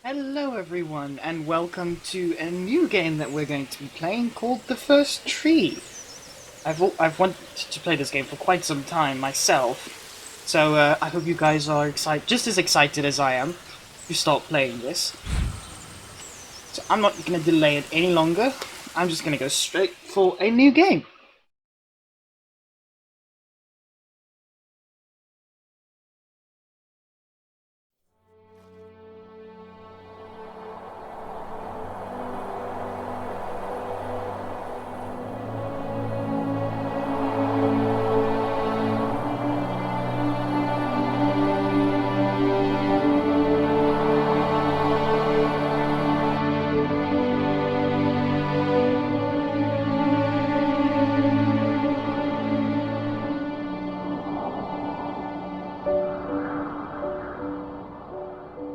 Hello everyone, and welcome to a new game that we're going to be playing called The First Tree. I've wanted to play this game for quite some time myself, so I hope you guys are just as excited as I am to start playing this. So I'm not going to delay it any longer, I'm just going to go straight for a new game.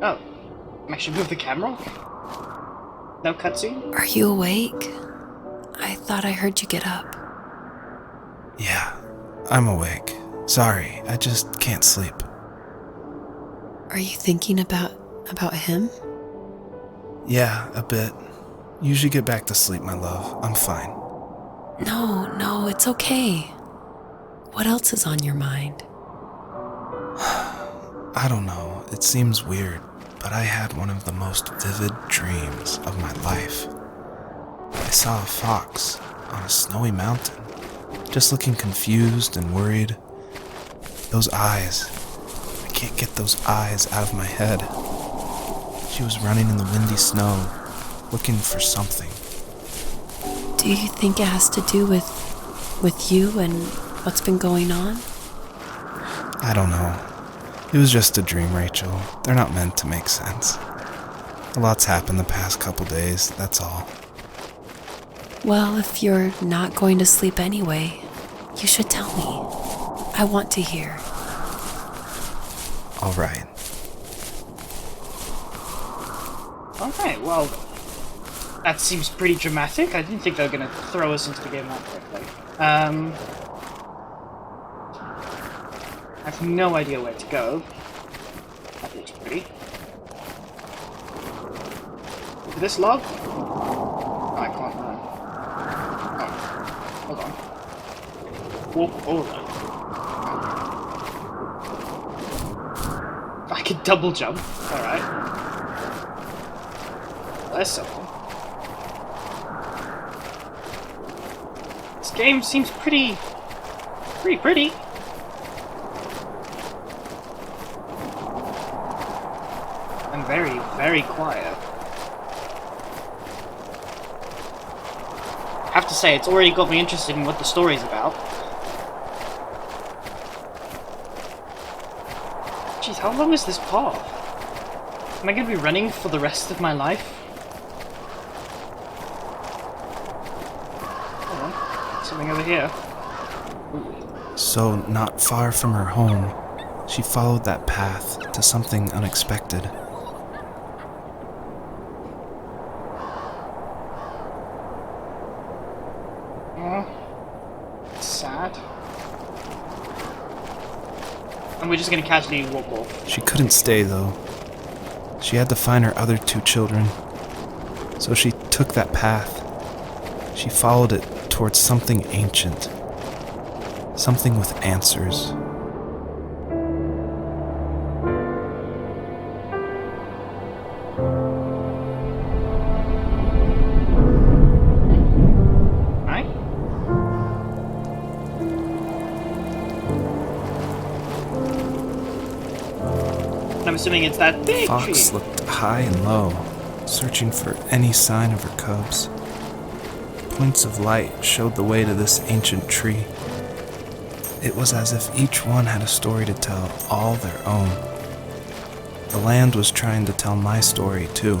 Oh, I should move the camera? No cutscene? Are you awake? I thought I heard you get up. Yeah, I'm awake. Sorry, I just can't sleep. Are you thinking about him? Yeah, a bit. You should get back to sleep, my love. I'm fine. No, it's okay. What else is on your mind? I don't know, it seems weird, but I had one of the most vivid dreams of my life. I saw a fox on a snowy mountain, just looking confused and worried. Those eyes, I can't get those eyes out of my head. She was running in the windy snow, looking for something. Do you think it has to do with you and what's been going on? I don't know. It was just a dream, Rachel. They're not meant to make sense. A lot's happened the past couple days, that's all. Well, if you're not going to sleep anyway, you should tell me. I want to hear. All right. Alright, well, that seems pretty dramatic. I didn't think they were going to throw us into the game that quickly. I have no idea where to go. That looks pretty. Look at this log? Oh, I can't run. Oh, hold on. Whoa, hold on. I could double jump. Alright. There's something. This game seems pretty pretty. And very, very quiet. I have to say, it's already got me interested in what the story's about. Jeez, how long is this path? Am I going to be running for the rest of my life? Hold on. Something over here. So, not far from her home, she followed that path to something unexpected. It's sad. And we're just going to casually walk off. She couldn't stay, though. She had to find her other two children. So she took that path. She followed it towards something ancient. Something with answers. Right? I'm assuming it's that big tree. Fox looked high and low, searching for any sign of her cubs. Points of light showed the way to this ancient tree. It was as if each one had a story to tell, all their own. The land was trying to tell my story, too.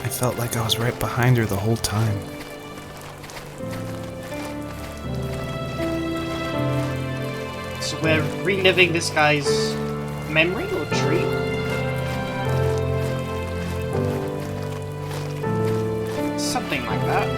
I felt like I was right behind her the whole time. So we're reliving this guy's memory or dream? Something like that.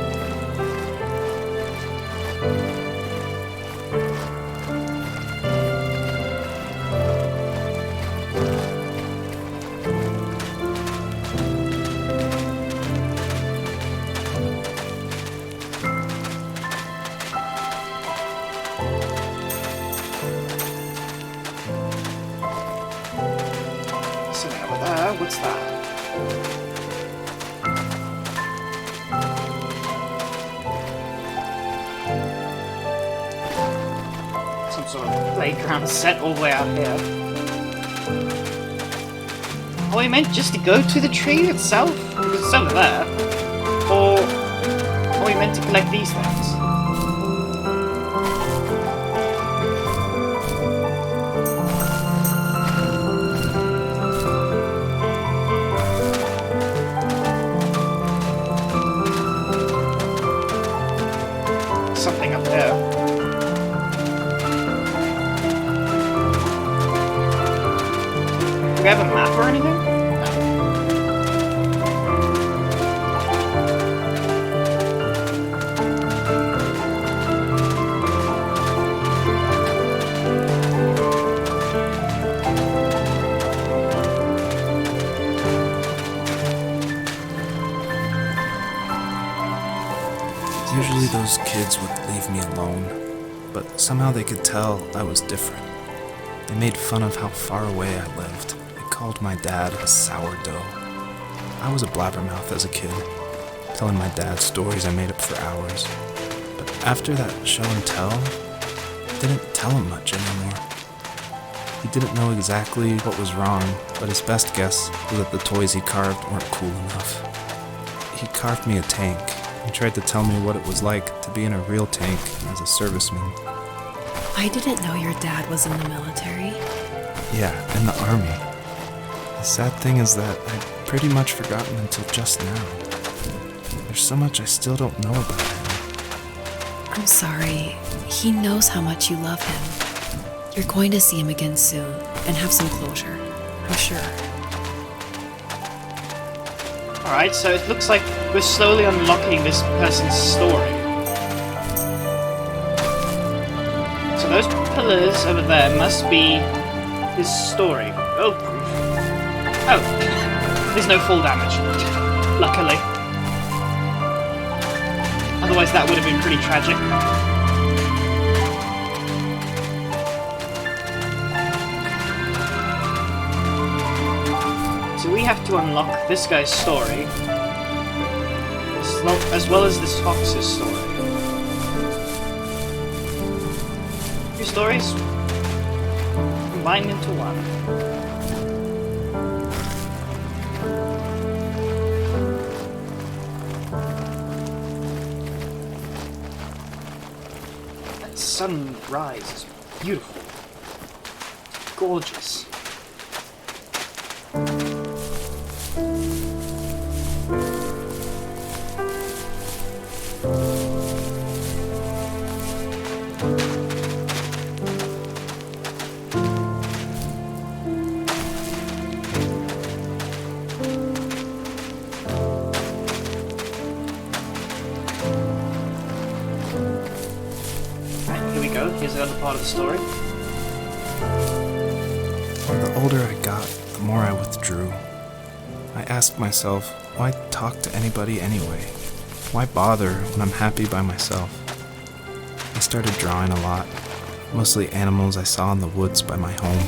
What's that? Some sort of playground set all the way out here. Are we meant just to go to the tree itself? Because it's over there. Or are we meant to collect these things? Something up there. Do we have a map or anything? Usually those kids would leave me alone, but somehow they could tell I was different. They made fun of how far away I lived. They called my dad a sourdough. I was a blabbermouth as a kid, telling my dad stories I made up for hours. But after that show and tell, I didn't tell him much anymore. He didn't know exactly what was wrong, but his best guess was that the toys he carved weren't cool enough. He carved me a tank. He tried to tell me what it was like to be in a real tank as a serviceman. I didn't know your dad was in the military. Yeah, in the army. The sad thing is that I'd pretty much forgotten until just now. There's so much I still don't know about him. I'm sorry. He knows how much you love him. You're going to see him again soon and have some closure, I'm sure. Alright, so it looks like we're slowly unlocking this person's story. So those pillars over there must be his story. Oh, proof. Oh, there's no fall damage. Luckily. Otherwise that would have been pretty tragic. So we have to unlock this guy's story, as well as this fox's story. Two stories combined into one. That sunrise is beautiful. Gorgeous. Here's another part of the story. The older I got, the more I withdrew. I asked myself, why talk to anybody anyway? Why bother when I'm happy by myself? I started drawing a lot, mostly animals I saw in the woods by my home.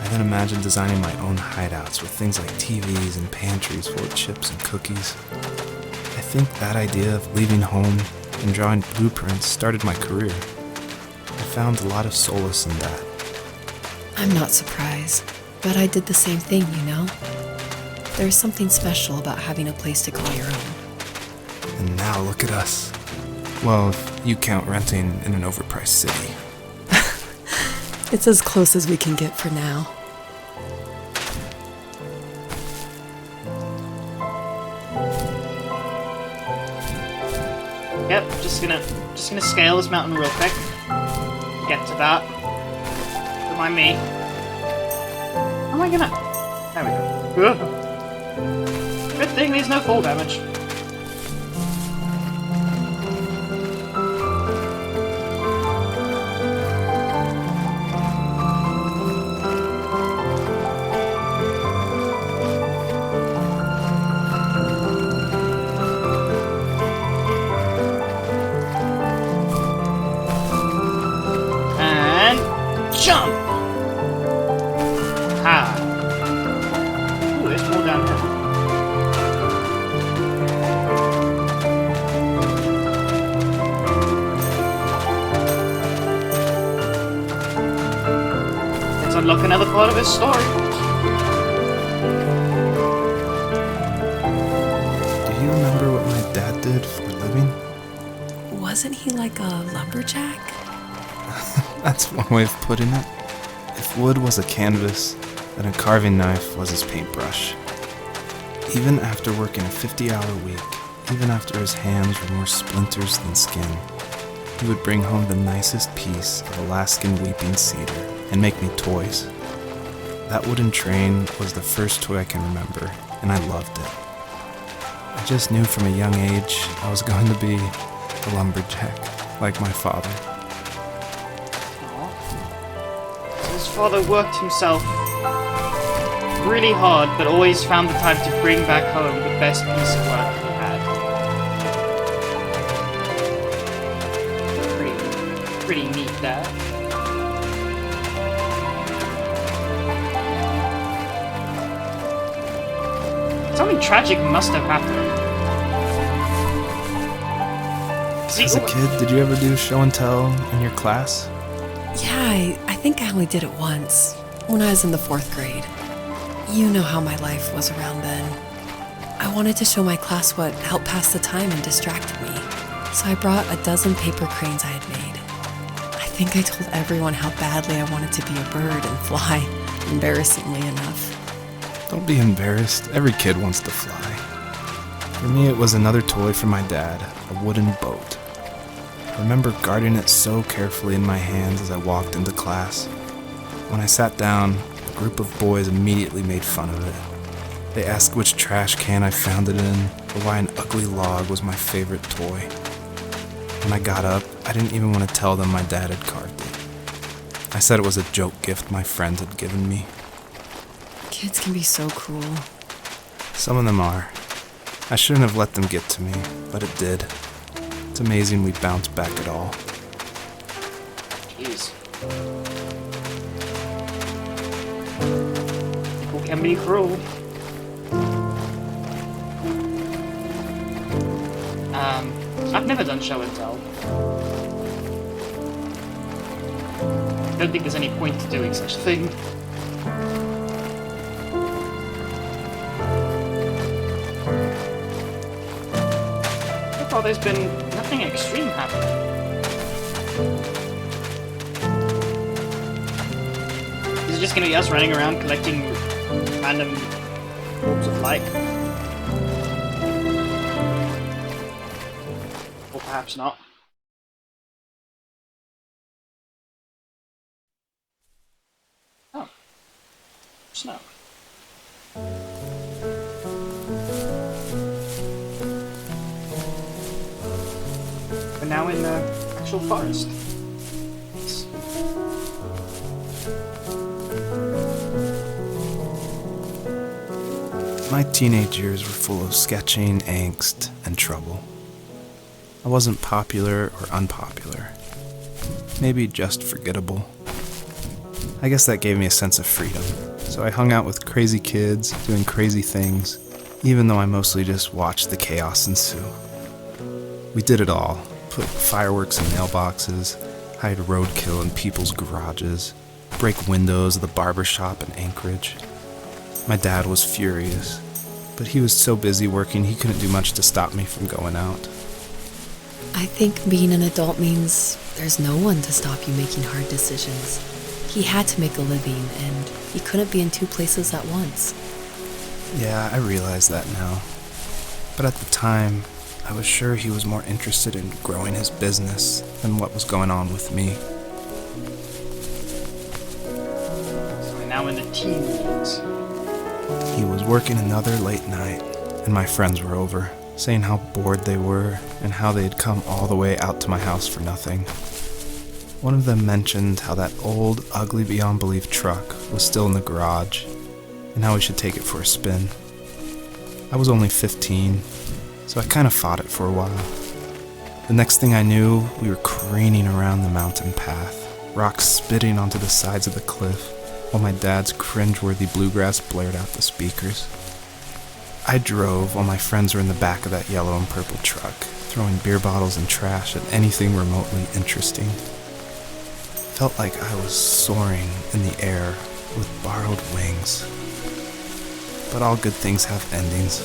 I then imagined designing my own hideouts with things like TVs and pantries full of chips and cookies. I think that idea of leaving home and drawing blueprints started my career. I found a lot of solace in that. I'm not surprised, but I did the same thing, you know? There's something special about having a place to call your own. And now look at us. Well, if you count renting in an overpriced city. It's as close as we can get for now. Yep, just gonna scale this mountain real quick. Get to that. Don't mind me. How am I gonna? There we go. Ugh. Good thing there's no fall damage. Jump! Ha! part of his story. Do you remember what my dad did for a living? Wasn't he like a lumberjack? That's one way of putting it. If wood was a canvas, then a carving knife was his paintbrush. Even after working a 50-hour week, even after his hands were more splinters than skin, he would bring home the nicest piece of Alaskan weeping cedar and make me toys. That wooden train was the first toy I can remember, and I loved it. I just knew from a young age I was going to be a lumberjack, like my father. So his father worked himself really hard, but always found the time to bring back home the best piece of work he had. Pretty neat there. Something tragic must have happened. As a kid, did you ever do show and tell in your class? Yeah, I think I only did it once, when I was in the 4th grade. You know how my life was around then. I wanted to show my class what helped pass the time and distracted me, so I brought a dozen paper cranes I had made. I think I told everyone how badly I wanted to be a bird and fly, embarrassingly enough. Don't be embarrassed. Every kid wants to fly. For me, it was another toy from my dad, a wooden boat. I remember guarding it so carefully in my hands as I walked into class. When I sat down, a group of boys immediately made fun of it. They asked which trash can I found it in, or why an ugly log was my favorite toy. When I got up, I didn't even want to tell them my dad had carved it. I said it was a joke gift my friends had given me. Kids can be so cruel. Some of them are. I shouldn't have let them get to me, but it did. It's amazing we bounced back at all. Jeez. People can be cruel. I've never done show and tell. Don't think there's any point to doing such a thing. So far there's been nothing extreme happening. Is it just gonna be us running around collecting random orbs of light? Or perhaps not. Oh. Snow. We're now in the actual forest. Nice. My teenage years were full of sketching, angst, and trouble. I wasn't popular or unpopular. Maybe just forgettable. I guess that gave me a sense of freedom, so I hung out with crazy kids, doing crazy things, even though I mostly just watched the chaos ensue. We did it all. Put fireworks in mailboxes, hide roadkill in people's garages, break windows of the barber shop in Anchorage. My dad was furious, but he was so busy working he couldn't do much to stop me from going out. I think being an adult means there's no one to stop you making hard decisions. He had to make a living, and he couldn't be in 2 places at once. Yeah, I realize that now. But at the time, I was sure he was more interested in growing his business than what was going on with me. So we're now in the teen years. He was working another late night, and my friends were over, saying how bored they were and how they had come all the way out to my house for nothing. One of them mentioned how that old, ugly beyond belief truck was still in the garage, and how we should take it for a spin. I was only 15, so I kind of fought it for a while. The next thing I knew, we were craning around the mountain path, rocks spitting onto the sides of the cliff, while my dad's cringeworthy bluegrass blared out the speakers. I drove while my friends were in the back of that yellow and purple truck, throwing beer bottles and trash at anything remotely interesting. Felt like I was soaring in the air with borrowed wings. But all good things have endings.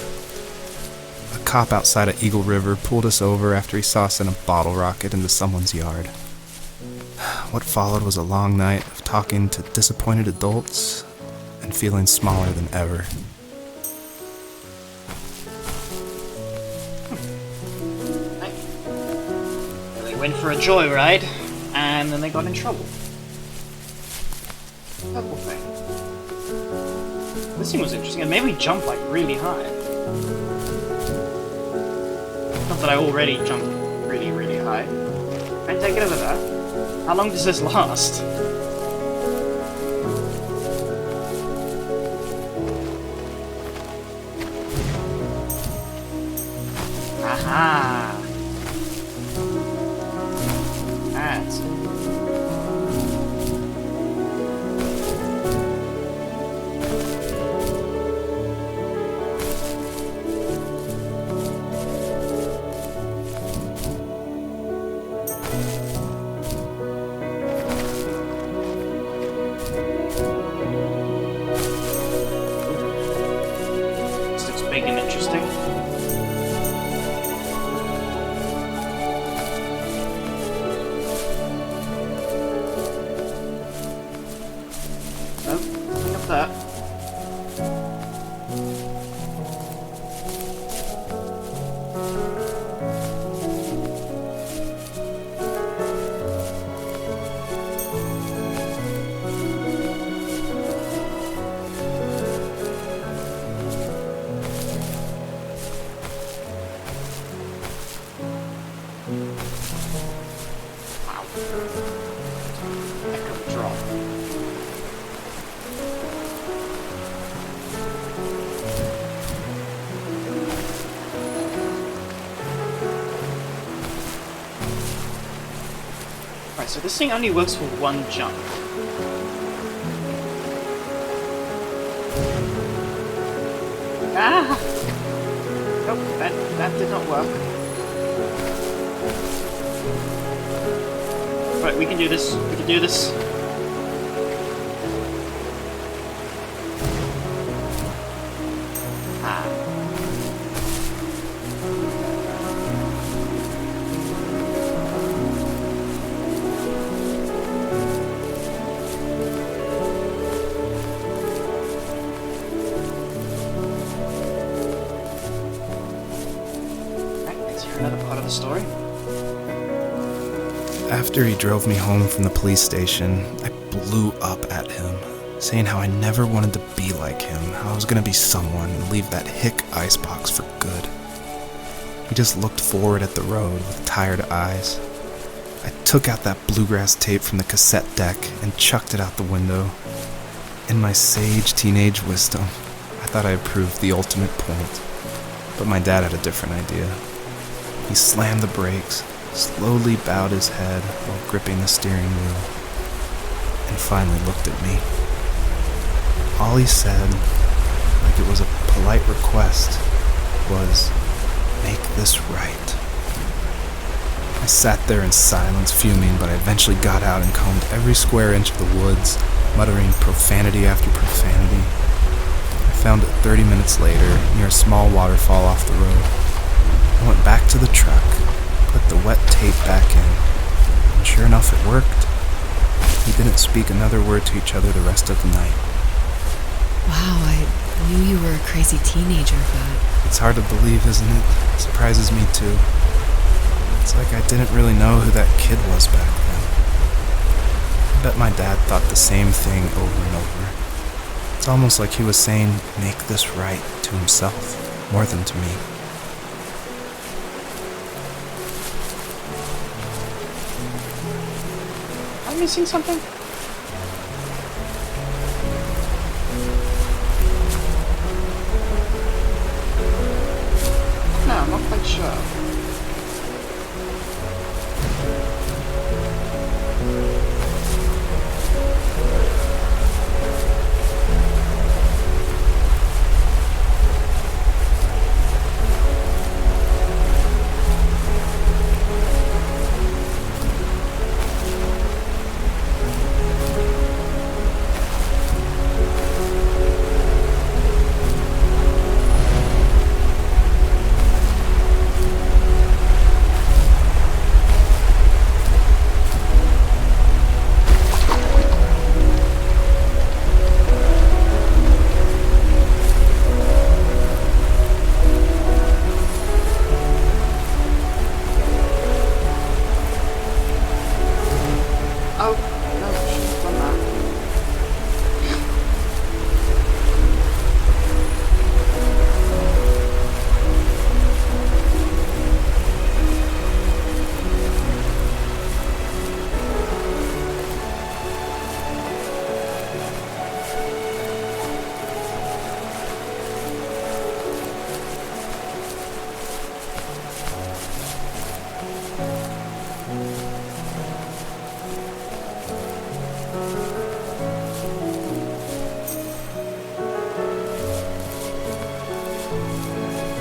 A cop outside of Eagle River pulled us over after he saw us in a bottle rocket into someone's yard. What followed was a long night of talking to disappointed adults and feeling smaller than ever. They went for a joyride, and then they got in trouble. Purple thing. This thing was interesting. It made me jump like really high. Not that I already jump really, really high. Can I take it over there? How long does this last? Aha! That's it. This looks big and interesting. Oh, nothing up there. Wow. Heck of a drop. Right, so this thing only works for one jump. Ah! Nope, that did not work. Right, we can do this. We can do this. Ah. Right, let's hear another part of the story. After he drove me home from the police station, I blew up at him, saying how I never wanted to be like him, how I was going to be someone and leave that hick icebox for good. He just looked forward at the road with tired eyes. I took out that bluegrass tape from the cassette deck and chucked it out the window. In my sage teenage wisdom, I thought I had proved the ultimate point, but my dad had a different idea. He slammed the brakes, slowly bowed his head while gripping the steering wheel, and finally looked at me. All he said, like it was a polite request, was, "Make this right." I sat there in silence, fuming, but I eventually got out and combed every square inch of the woods, muttering profanity after profanity. I found it 30 minutes later, near a small waterfall off the road. I went back to the truck, put the wet tape back in, and sure enough it worked. We didn't speak another word to each other the rest of the night. Wow, I knew you were a crazy teenager, but It's hard to believe, isn't it? It surprises me too. It's like I didn't really know who that kid was back then. I bet my dad thought the same thing over and over. It's almost like he was saying, "Make this right," to himself, more than to me. Am I missing something? No, I'm not quite sure.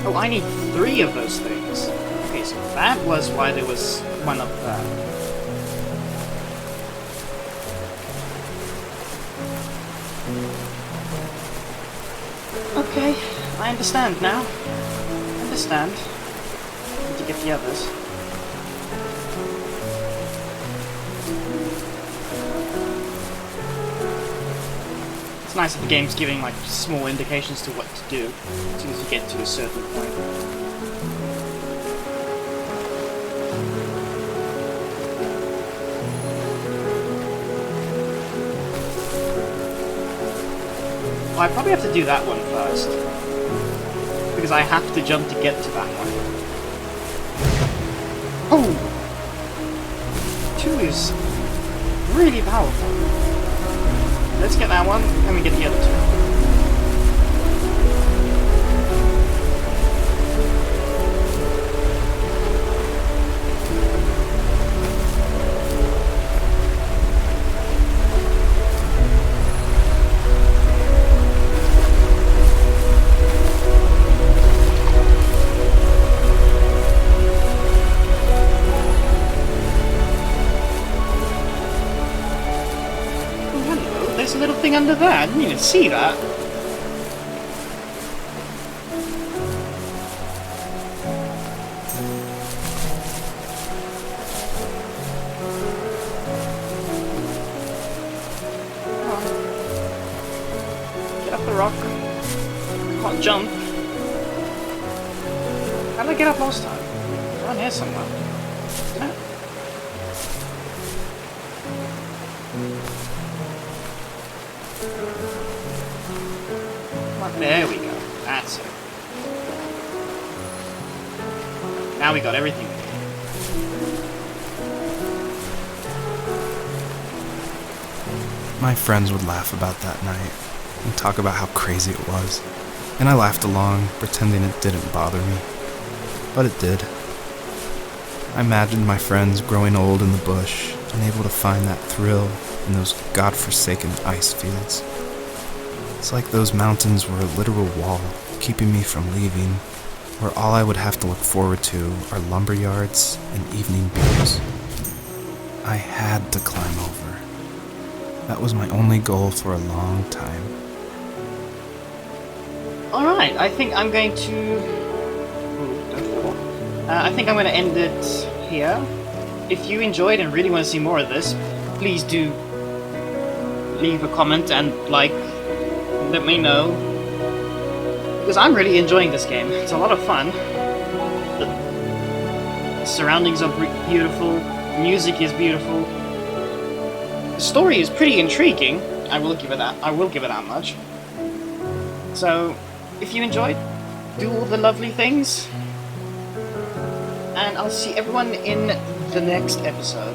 Oh, I need 3 of those things. Okay, so that was why there was one up there. Okay, I understand now. I understand. Need to get the others. It's nice that the game's giving like small indications to what to do as soon as you get to a certain point. Well, I probably have to do that one first, because I have to jump to get to that one. Oh! 2 is really powerful. Let's get that one, and we get the other 2. There's a little thing under there. I didn't even see that. Oh. Get up the rock. Can't jump. How did I get up last time? Around here somewhere. No. There we go. That's it. Now we got everything. My friends would laugh about that night and talk about how crazy it was, and I laughed along, pretending it didn't bother me. But it did. I imagined my friends growing old in the bush, unable to find that thrill in those godforsaken ice fields. It's like those mountains were a literal wall, keeping me from leaving, where all I would have to look forward to are lumberyards and evening beers. I had to climb over. That was my only goal for a long time. Alright, I think I'm going to... Ooh, don't fall. I think I'm going to end it here. If you enjoyed and really want to see more of this, please do leave a comment and like. Let me know, because I'm really enjoying this game. It's a lot of fun. The surroundings are beautiful. The music is beautiful. The story is pretty intriguing. I will give it that much. So, if you enjoyed, do all the lovely things, and I'll see everyone in the next episode.